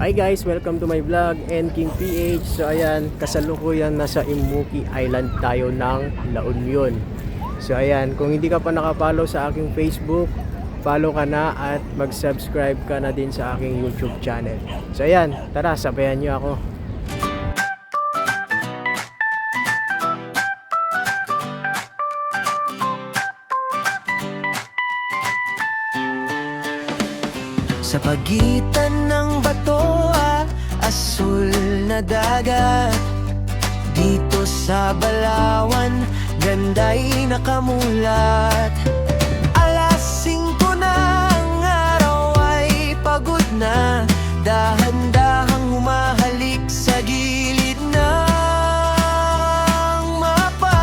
Hi guys, welcome to my vlog, King PH. So ayan, kasalukuyan nasa Imuki Island tayo ng La Union. So ayan, kung hindi ka pa nakapollow sa aking Facebook, follow ka na at mag-subscribe ka na din sa aking YouTube channel. So ayan, tara, sabayan nyo ako. Sa pagitan ng bato at asul na dagat, dito sa Balawan, ganda'y nakamulat. Alas 5 na, ang araw ay pagod na, dahan-dahang humahalik sa gilid ng mapa.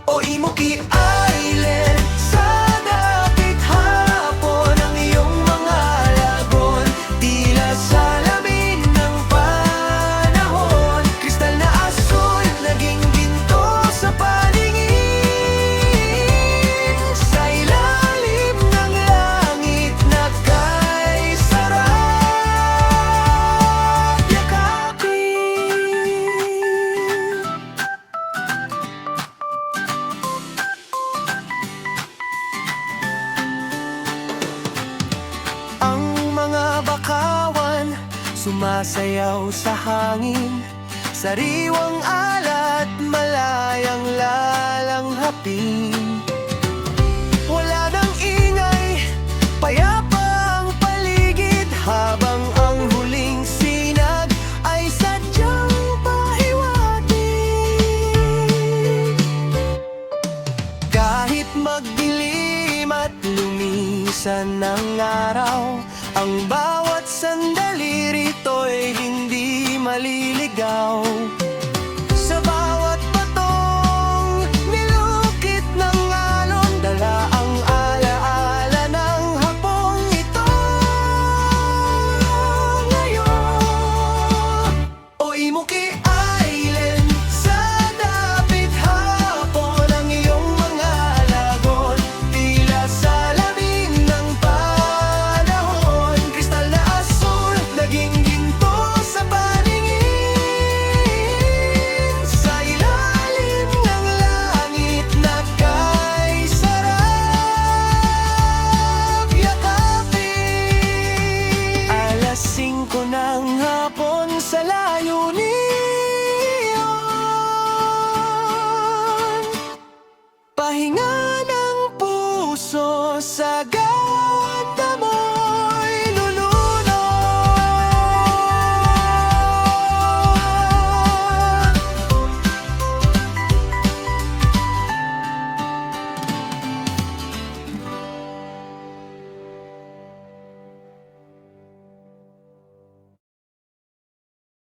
O Imuki Island, sa dapit hapon ang iyong mga lagon, tila salamin ng panahon, kristal na asul, naging ginto sa paningin. Sa ilalim ng langit na kay sarap yakapin. Ang mga bakawan sumasayaw sa hangin, sariwang alat malayang lalanghapin. Wala nang ingay, payapa ang paligid, habang ang huling sinag ay sadyang pahiwatig. Kahit magdilim at lumisan ng araw, ang bawat sandali rito'y hindi maliligaw. Sa bawat batong nilukit ng alon, dala ang alaala ng hapong ito ngayon. O Imuki Island, sa dapit hapon ang iyong mga lagon, tila salamin ng panahon, kristal na asul, naging ginto sa paningin. Sa ilalim ng langit na kay sarap yakapin. Alas 5 ng hapon sa layo,